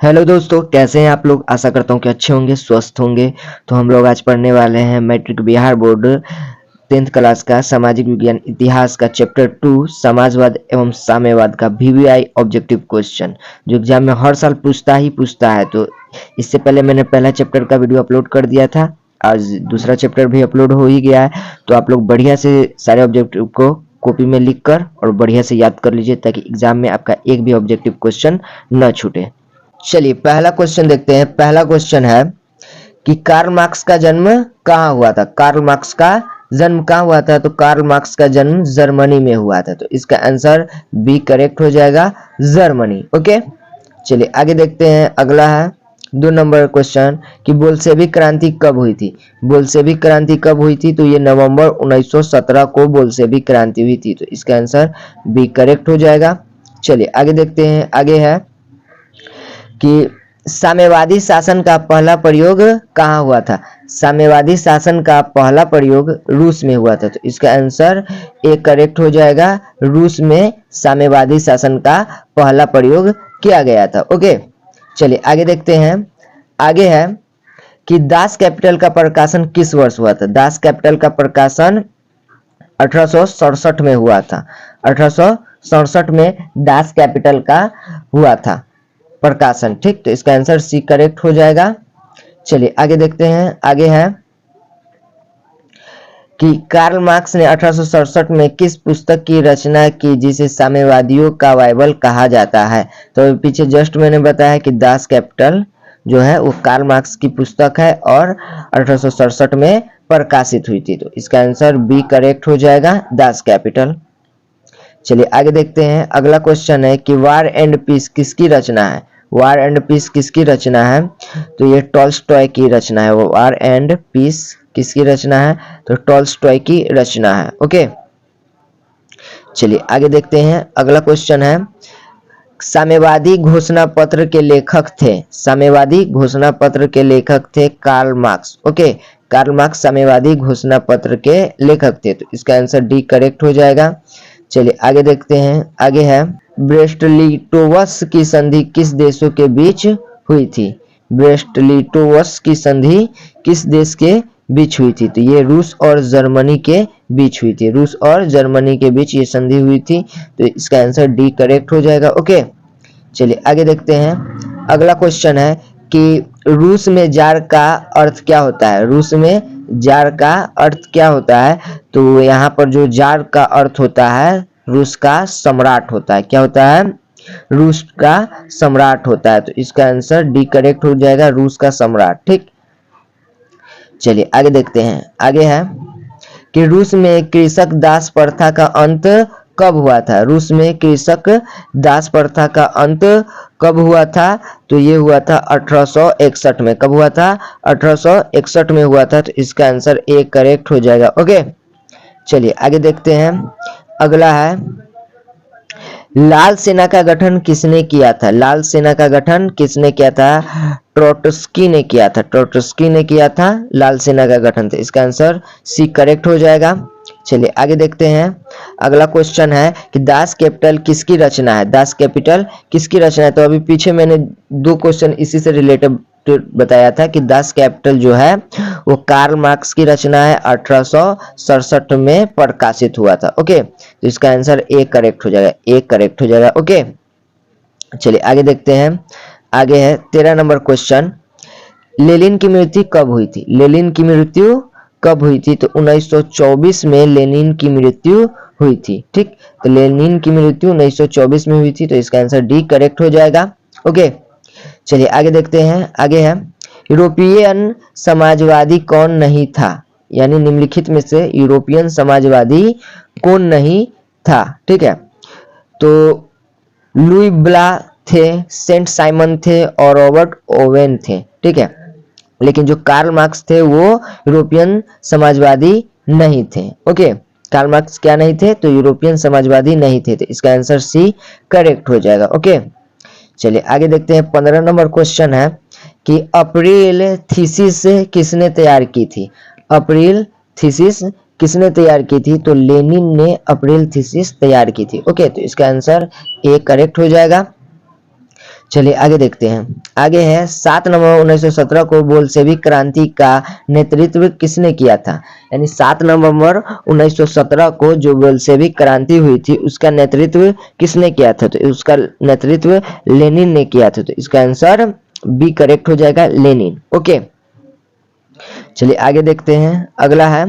Hello दोस्तों, कैसे हैं आप लोग। आशा करता हूँ कि अच्छे होंगे, स्वस्थ होंगे। तो हम लोग आज पढ़ने वाले हैं matric Bihar board 10th class का सामाजिक विज्ञान इतिहास का चैप्टर 2 समाजवाद एवं साम्यवाद का वीवीआई ऑब्जेक्टिव क्वेश्चन, जो एग्जाम में हर साल पूछता है। तो इससे पहले मैंने पहला चैप्टर का वीडियो अपलोड कर दिया था, आज दूसरा चैप्टर भी अपलोड हो ही गया है। तो आप लोग बढ़िया से सारे ऑब्जेक्टिव को कॉपी में लिख कर और बढ़िया से याद कर लीजिए, ताकि एग्जाम में आपका एक भी ऑब्जेक्टिव क्वेश्चन न छूटे। चलिए पहला क्वेश्चन देखते हैं। पहला क्वेश्चन है कि कार्ल मार्क्स का जन्म कहाँ हुआ था। कार्ल मार्क्स का जन्म कहाँ हुआ था? तो कार्ल मार्क्स का जन्म जर्मनी में हुआ था। तो इसका आंसर बी करेक्ट हो जाएगा, जर्मनी। ओके, चलिए आगे देखते हैं। अगला है 2 नंबर क्वेश्चन कि बोल्शेविक क्रांति कब हुई थी। बोल्शेविक क्रांति कब हुई थी? तो ये नवंबर 1917 को बोल्शेविक क्रांति हुई थी। तो इसका आंसर बी करेक्ट हो जाएगा। चलिए आगे देखते हैं। आगे है कि साम्यवादी शासन का पहला प्रयोग कहाँ हुआ था। साम्यवादी शासन का पहला प्रयोग रूस में हुआ था। तो इसका आंसर ए करेक्ट हो जाएगा, रूस में साम्यवादी शासन का पहला प्रयोग किया गया था। ओके, चलिए आगे देखते हैं। आगे है कि दास कैपिटल का प्रकाशन किस वर्ष हुआ था। दास कैपिटल का प्रकाशन 1867 में हुआ था। 1867 में दास कैपिटल का हुआ था प्रकाशन। ठीक, तो इसका आंसर सी करेक्ट हो जाएगा। चलिए आगे देखते हैं। आगे है कि कार्ल मार्क्स ने 1867 में किस पुस्तक की रचना की जिसे साम्यवादियों का बाइबल कहा जाता है। तो पीछे जस्ट मैंने बताया कि दास कैपिटल जो है वो कार्ल मार्क्स की पुस्तक है और 1867 में प्रकाशित हुई थी। तो इसका आंसर बी करेक्ट हो जाएगा, दास कैपिटल। चलिए आगे देखते हैं। अगला क्वेश्चन है कि वार एंड पीस किसकी रचना है। वार एंड पीस किसकी रचना है? तो ये टॉल्स्टॉय की रचना है। वार एंड पीस किसकी रचना है? तो टॉल्स्टॉय की रचना है। ओके, चलिए आगे देखते हैं। अगला क्वेश्चन है साम्यवादी घोषणा पत्र के लेखक थे। साम्यवादी घोषणा पत्र के लेखक थे Karl Marx. Okay, Karl Marx साम्यवादी घोषणा पत्र के लेखक थे। तो इसका आंसर डी करेक्ट हो जाएगा। चलिए आगे देखते हैं। आगे है ब्रेस्ट-लिटोवस की संधि किस देशों के बीच हुई थी। ब्रेस्ट-लिटोवस की संधि किस देश के बीच हुई थी? तो ये रूस और जर्मनी के बीच हुई थी। रूस और जर्मनी के बीच ये संधि हुई थी। तो इसका आंसर डी करेक्ट हो जाएगा। ओके, चलिए आगे देखते हैं। अगला क्वेश्चन है कि रूस में जार का अर्थ क्या होता है। रूस में जार का अर्थ क्या होता है? तो यहाँ पर जो जार का अर्थ होता है रूस का सम्राट होता है। क्या होता है? रूस का सम्राट होता है। तो इसका आंसर डी करेक्ट हो जाएगा, रूस का सम्राट। ठीक, चलिए आगे देखते हैं। आगे है कि रूस में कृषक दास प्रथा का अंत कब हुआ था। रूस में कृषक दास प्रथा का अंत कब हुआ था? तो ये हुआ था 1861 में। कब हुआ था? 1861 में हुआ था। तो इसका आंसर ए करेक्ट हो जाएगा। ओके, चलिए आगे देखते हैं। अगला है लाल सेना का गठन किसने किया था। लाल सेना का गठन किसने किया था? ट्रोट्स्की ने किया था। ट्रोट्स्की ने किया था लाल सेना का गठन। तो इसका आंसर सी करेक्ट हो जाएगा। चलिए आगे देखते हैं। अगला क्वेश्चन है कि दास कैपिटल किसकी रचना है। दास कैपिटल किसकी रचना है? तो अभी पीछे मैंने 2 क्वेश्चन इसी से रिलेटेड बताया था कि दास कैपिटल जो है वो कार्ल मार्क्स की रचना है, 1867 में प्रकाशित हुआ था। ओके, तो इसका आंसर ए करेक्ट हो जाएगा। ए करेक्ट हो जाएगा। ओके, चलिए आगे देखते हैं। आगे है 13 नंबर क्वेश्चन, लेनिन की मृत्यु कब हुई थी। लेनिन की मृत्यु कब हुई थी? तो 1924 में लेनिन की मृत्यु हुई थी। ठीक, तो लेनिन की मृत्यु 1924 में हुई थी। तो इसका आंसर डी करेक्ट हो जाएगा। ओके, चलिए आगे देखते हैं। आगे है यूरोपियन समाजवादी कौन नहीं था। यानी निम्नलिखित में से यूरोपियन समाजवादी कौन नहीं था। ठीक है, तो लुई ब्ला थे, सेंट साइमन थे और रॉबर्ट ओवेन थे। ठीक है, लेकिन जो कार्ल मार्क्स थे वो यूरोपियन समाजवादी नहीं थे। ओके, कार्ल मार्क्स क्या नहीं थे? तो यूरोपियन समाजवादी नहीं थे। तो इसका आंसर सी करेक्ट हो जाएगा। ओके, चलिए आगे देखते हैं। 15 नंबर क्वेश्चन है कि अप्रैल थीसिस किसने तैयार की थी। अप्रैल थीसिस किसने तैयार की थी? तो लेनिन ने अप्रैल थीसिस तैयार की थी। ओके, तो इसका आंसर ए करेक्ट हो जाएगा। चलिए आगे देखते हैं। आगे है 7 नवंबर 1917 को बोल्शेविक क्रांति का नेतृत्व किसने किया था। यानी 7 नवंबर 1917 को जो बोल्शेविक क्रांति हुई थी उसका नेतृत्व किसने किया था, तो उसका नेतृत्व लेनिन ने किया था। तो इसका आंसर बी करेक्ट हो जाएगा, लेनिन। ओके, चलिए आगे देखते हैं। अगला है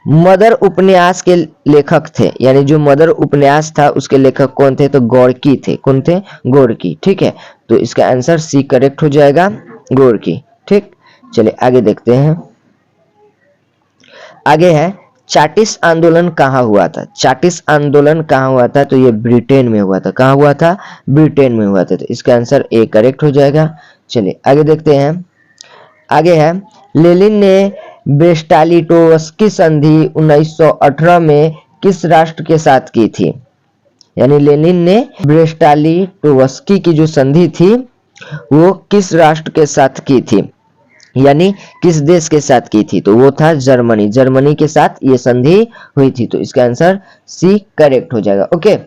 मदर उपन्यास के लेखक थे, यानी जो मदर उपन्यास था उसके लेखक कौन थे, तो गोर्की थे। कौन थे, गोर्की। ठीक है, तो इसका आंसर सी करेक्ट हो जाएगा, गोर्की। ठीक, चलिए आगे देखते हैं। आगे है चाटिस आंदोलन कहाँ हुआ था। चाटिस आंदोलन कहाँ हुआ था, तो ये ब्रिटेन में हुआ था। कहाँ हुआ था, ब्रिटेन में हुआ था। तो इसका आंसर ए करेक्ट हो जाएगा। चलिए आगे देखते हैं। आगे है लेनिन ने ब्रेस्ट-लिटोवस्की संधि 1918 में किस राष्ट्र के साथ की थी। यानी लेनिन ने ब्रेस्ट-लिटोवस्की की जो संधि थी वो किस राष्ट्र के साथ की थी, यानी किस देश के साथ की थी, तो वो था जर्मनी। जर्मनी के साथ ये संधि हुई थी। तो इसका आंसर सी करेक्ट हो जाएगा। ओके,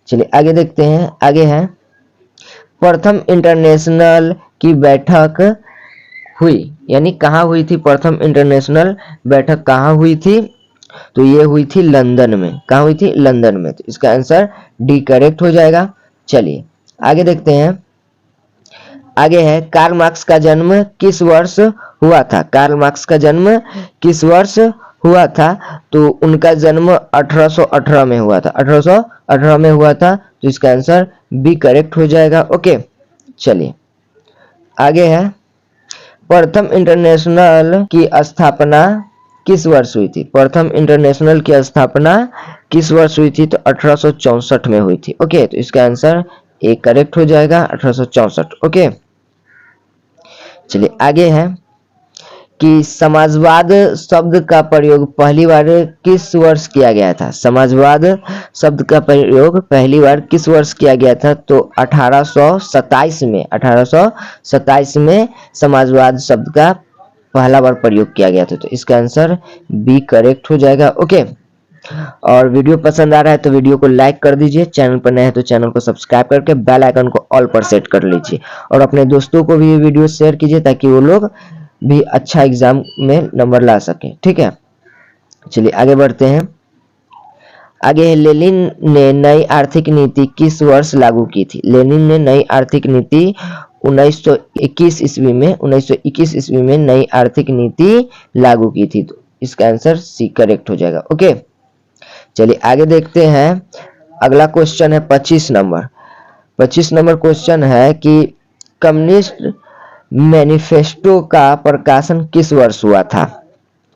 चलिए आगे देखते हैं। आगे है प्रथम इंटरनेशनल की बैठक हुई, यानी कहाँ हुई थी प्रथम इंटरनेशनल बैठक, कहाँ हुई थी, तो ये हुई थी लंदन में। कहाँ हुई थी, लंदन में। तो इसका आंसर डी करेक्ट हो जाएगा। चलिए आगे देखते हैं। आगे है कार्ल मार्क्स का जन्म किस वर्ष हुआ था। कार्ल मार्क्स का जन्म किस वर्ष हुआ था, तो उनका जन्म 1818 में हुआ था। 1818 में हुआ था। तो इसका आंसर बी करेक्ट हो जाएगा। ओके, चलिए आगे है प्रथम इंटरनेशनल की स्थापना किस वर्ष हुई थी। प्रथम इंटरनेशनल की स्थापना किस वर्ष हुई थी, तो 1864 में हुई थी। ओके, तो इसका आंसर ए करेक्ट हो जाएगा, 1864। ओके, चलिए आगे है कि समाजवाद शब्द का प्रयोग पहली बार किस वर्ष किया गया था। समाजवाद शब्द का प्रयोग पहली बार किस वर्ष किया गया था, तो 1827 में। 1827 में समाजवाद शब्द का पहला बार प्रयोग किया गया था। तो इसका आंसर बी करेक्ट हो जाएगा। ओके, और वीडियो पसंद आ रहा है तो वीडियो को लाइक कर दीजिए, चैनल पर नए हैं तो चैनल को सब्सक्राइब करके बेल आइकन को ऑल पर सेट कर लीजिए, और अपने दोस्तों को भी ये वीडियो शेयर कीजिए ताकि वो लोग भी अच्छा एग्जाम में नंबर ला सके। ठीक है, चलिए आगे बढ़ते हैं। आगे लेनिन ने नई आर्थिक नीति किस वर्ष लागू की थी। लेनिन ने नई आर्थिक नीति 1921 ईस्वी में 1921 ईस्वी में नई आर्थिक नीति लागू की थी। तो इसका आंसर सी करेक्ट हो जाएगा। ओके, चलिए आगे देखते हैं। अगला क्वेश्चन है 25 नंबर। 25 नंबर क्वेश्चन है कि कम्युनिस्ट मैनिफेस्टो का प्रकाशन किस वर्ष हुआ था।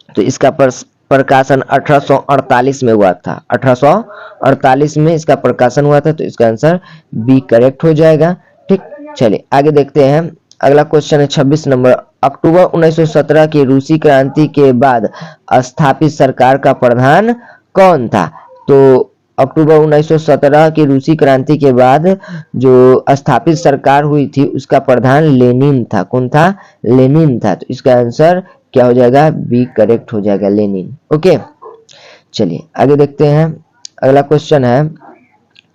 तो इसका प्रकाशन 1848 में हुआ था। 1848 में इसका प्रकाशन हुआ था। तो इसका आंसर बी करेक्ट हो जाएगा। ठीक, चलिए आगे देखते हैं। अगला क्वेश्चन है 26 नंबर। अक्टूबर 1917 की रूसी क्रांति के बाद स्थापित सरकार का प्रधान कौन था। तो अक्टूबर 1917 की रूसी क्रांति के बाद जो स्थापित सरकार हुई थी उसका प्रधान लेनिन था। कौन था, लेनिन था। तो इसका आंसर क्या हो जाएगा, बी करेक्ट हो जाएगा, लेनिन। ओके, चलिए आगे देखते हैं। अगला क्वेश्चन है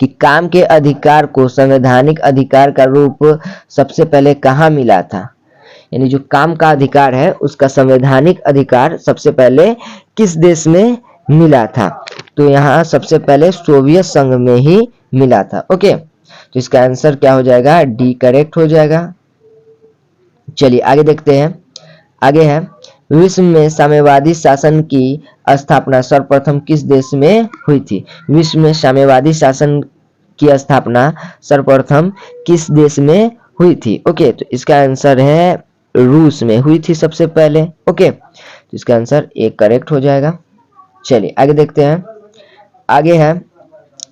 कि काम के अधिकार को संवैधानिक अधिकार का रूप सबसे पहले कहाँ मिला था। यानी जो काम का अधिकार है उसका संवैधानिक अधिकार सबसे पहले किस देश में मिला था, तो यहाँ सबसे पहले सोवियत संघ में ही मिला था। ओके, तो इसका आंसर क्या हो जाएगा, डी करेक्ट हो जाएगा। चलिए आगे देखते हैं। आगे है विश्व में साम्यवादी शासन की स्थापना सर्वप्रथम किस देश में हुई थी। विश्व में साम्यवादी शासन की स्थापना सर्वप्रथम किस देश में हुई थी। ओके, तो इसका आंसर है रूस में हुई थी सबसे पहले। ओके, तो इसका आंसर ए करेक्ट हो जाएगा। चलिए आगे देखते हैं। आगे है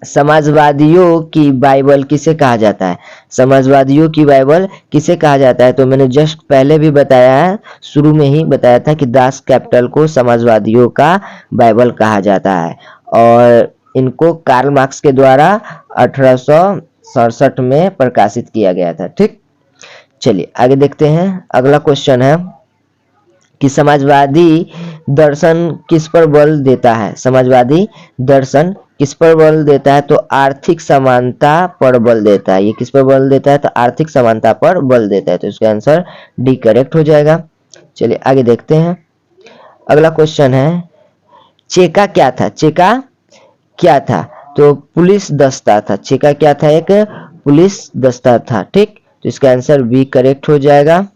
समाजवादियों की बाइबल किसे कहा जाता है। समाजवादियों की बाइबल किसे कहा जाता है, तो मैंने जस्ट पहले भी बताया है, शुरू में ही बताया था कि दास कैपिटल को समाजवादियों का बाइबल कहा जाता है, और इनको कार्ल मार्क्स के द्वारा 1867 में प्रकाशित किया गया था। ठीक, चलिए आगे देखते हैं। अगला क्वेश्चन है कि समाजवादी दर्शन किस पर बल देता है? समाजवादी दर्शन किस पर बल देता है? तो आर्थिक समानता पर बल देता है। ये किस पर बल देता है? तो आर्थिक समानता पर बल देता है। तो इसका आंसर डी करेक्ट हो जाएगा। चलिए आगे देखते हैं। अगला क्वेश्चन है, चेका क्या था? चेका क्या था? तो पुलिस दस्ता था। चेका क्या था? एक पुलिस दस्ता था। ठीक, तो इसका आंसर बी करेक्ट हो जाएगा।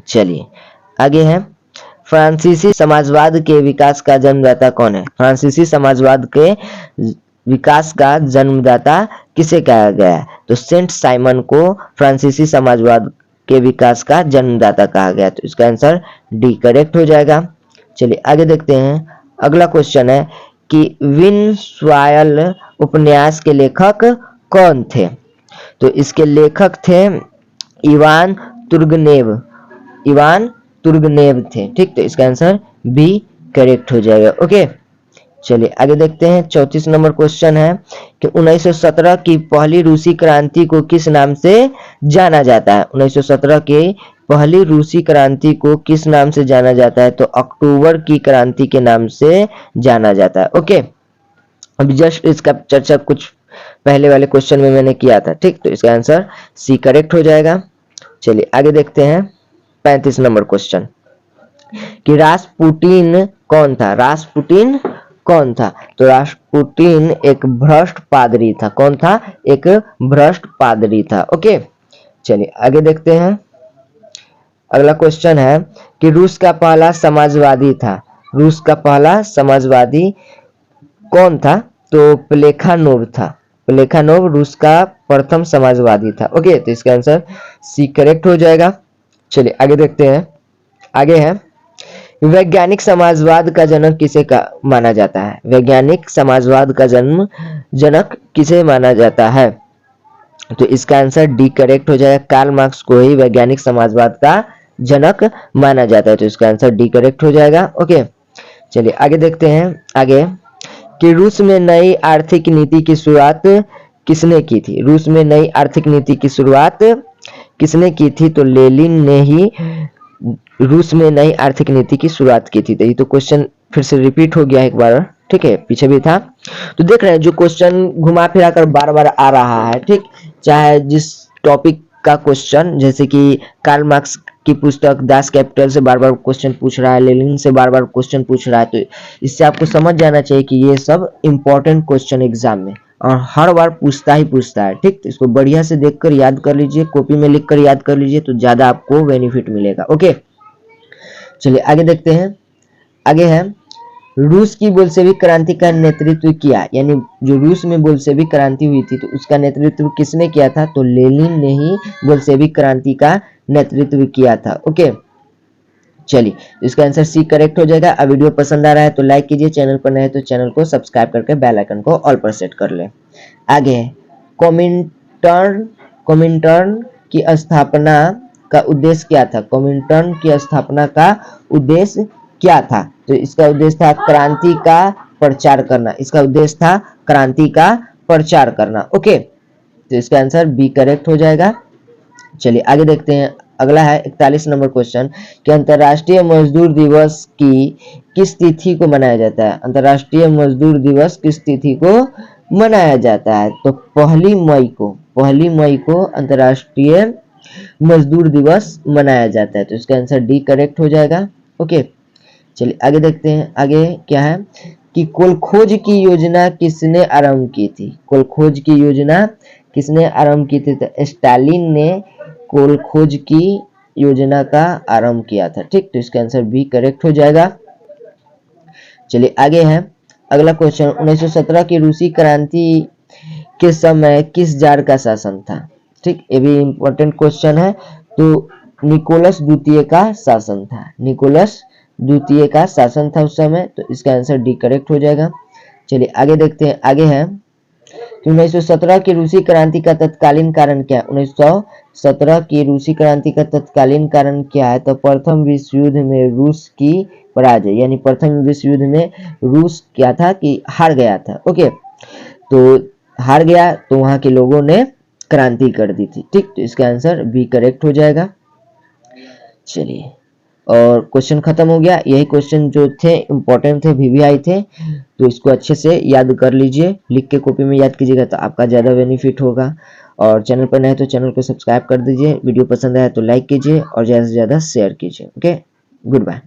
चलिए आगे है, फ्रांसीसी समाजवाद के विकास का जन्मदाता कौन है? फ्रांसीसी समाजवाद के विकास का जन्मदाता किसे कहा गया है? तो सेंट साइमन को फ्रांसीसी समाजवाद के विकास का जन्मदाता कहा गया। तो इसका आंसर डी करेक्ट हो जाएगा। चलिए आगे देखते हैं। अगला क्वेश्चन है कि विनस्वायल उपन्यास के लेखक कौन थे? तो इसके लेखक थे इवान तुर्गनेव। इवान तुर्गनेव थे। ठीक, तो इसका आंसर बी करेक्ट हो जाएगा। ओके, चलिए आगे देखते हैं। 34 नंबर क्वेश्चन है कि 1917 की पहली रूसी क्रांति को किस नाम से जाना जाता है? 1917 की पहली रूसी क्रांति को किस नाम से जाना जाता है? तो अक्टूबर की क्रांति के नाम से जाना जाता है। ओके, अभी जस्ट इसका चर्चा कुछ पहले वाले क्वेश्चन में मैंने किया था। ठीक, तो इसका आंसर सी करेक्ट हो जाएगा। चलिए आगे देखते हैं। 35 नंबर क्वेश्चन कि रासपुटीन कौन था? रासपुटीन कौन था? तो रासपुटीन एक भ्रष्ट पादरी था। कौन था? एक भ्रष्ट पादरी था। ओके, चलिए आगे देखते हैं। अगला क्वेश्चन है कि रूस का पहला समाजवादी था। रूस का पहला समाजवादी कौन था? तो प्लेखानोव था। प्लेखानोव रूस का प्रथम समाजवादी था। ओके, तो इसका आंसर सी करेक्ट हो जाएगा। चलिए आगे देखते हैं। आगे है, वैज्ञानिक समाजवाद का जनक किसे का माना जाता है? वैज्ञानिक समाजवाद का जन्म जनक किसे माना जाता है? तो इसका आंसर डी करेक्ट हो जाएगा। कार्ल मार्क्स को ही वैज्ञानिक समाजवाद का जनक माना जाता है। तो इसका आंसर डी करेक्ट हो जाएगा। ओके, चलिए आगे देखते हैं। आगे कि रूस में नई आर्थिक नीति की शुरुआत किसने की थी? रूस में नई आर्थिक नीति की शुरुआत किसने की थी? तो लेनिन ने ही रूस में नई आर्थिक नीति की शुरुआत की थी। तो ये तो क्वेश्चन फिर से रिपीट हो गया एक बार। ठीक है, पीछे भी था। तो देख रहे हैं जो क्वेश्चन घुमा फिरा कर बार बार आ रहा है। ठीक, चाहे जिस टॉपिक का क्वेश्चन, जैसे कि कार्ल मार्क्स की पुस्तक दास कैपिटल से बार बार क्वेश्चन पूछ रहा है, लेनिन से बार बार क्वेश्चन पूछ रहा है, तो इससे आपको समझ जाना चाहिए कि ये सब इंपॉर्टेंट क्वेश्चन एग्जाम में और हर बार पूछता ही पूछता है। ठीक, तो इसको बढ़िया से देखकर याद कर लीजिए, कॉपी में लिख कर याद कर लीजिए, तो ज्यादा आपको बेनिफिट मिलेगा। ओके, चलिए आगे देखते हैं। आगे है, रूस की बोल्शेविक क्रांति का नेतृत्व किया, यानी जो रूस में बोल्शेविक क्रांति हुई थी तो उसका नेतृत्व किसने किया था? तो लेनिन ने ही बोल्शेविक क्रांति का नेतृत्व किया था। ओके, चलिए इसका आंसर सी करेक्ट हो जाएगा। अब वीडियो पसंद आ रहा है तो लाइक कीजिए, चैनल पर नए तो चैनल को सब्सक्राइब करके बेल आइकन को ऑल पर सेट कर ले। आगे है, कोमिंटर्न की स्थापना का उद्देश्य क्या था? कोमिंटर्न की स्थापना का उद्देश्य क्या था? तो इसका उद्देश्य था क्रांति का प्रचार करना। इसका उद्देश्य था क्रांति का प्रचार करना। ओके, तो इसका आंसर बी करेक्ट हो जाएगा। चलिए आगे देखते हैं। अगला है 41 नंबर क्वेश्चन कि अंतर्राष्ट्रीय मजदूर दिवस की किस तिथि को मनाया जाता है? अंतर्राष्ट्रीय मजदूर दिवस किस तिथि को मनाया जाता है? तो पहली मई को अंतर्राष्ट्रीय मजदूर दिवस मनाया जाता है। तो इसका आंसर डी करेक्ट हो जाएगा। ओके, चलिए आगे देखते हैं। आगे क्या है कि कोल खोज की योजना किसने आरंभ की थी? कोल खोज की योजना किसने आरंभ की थी? तो स्टालिन ने कोल खोज की योजना का आरंभ किया था। ठीक, तो इसका आंसर बी करेक्ट हो जाएगा। चलिए आगे है। अगला क्वेश्चन, 1917 की रूसी क्रांति के समय किस जार का शासन था? ठीक, ये भी इंपॉर्टेंट क्वेश्चन है। तो निकोलस द्वितीय का शासन था। निकोलस द्वितीय का शासन था उस समय। तो इसका आंसर डी करेक्ट हो जाएगा। चलिए आगे देखते हैं। आगे है कि 1917 की रूसी क्रांति का तत्कालीन कारण क्या है? 1917 की रूसी क्रांति का तत्कालीन कारण क्या है? तो प्रथम विश्व युद्ध में रूस की पराजय, यानी प्रथम विश्व युद्ध में रूस क्या था कि हार गया था। ओके, तो हार गया तो वहां के लोगों ने क्रांति कर दी थी। ठीक, तो इसका आंसर बी करेक्ट हो जाएगा। चलिए और क्वेश्चन खत्म हो गया। यही क्वेश्चन जो थे इम्पोर्टेंट थे, वीवीआई थे, तो इसको अच्छे से याद कर लीजिए, लिख के कॉपी में याद कीजिएगा तो आपका ज़्यादा बेनिफिट होगा। और चैनल पर नए तो चैनल को सब्सक्राइब कर दीजिए, वीडियो पसंद आया तो लाइक कीजिए और ज़्यादा से ज़्यादा शेयर कीजिए। Okay, good bye.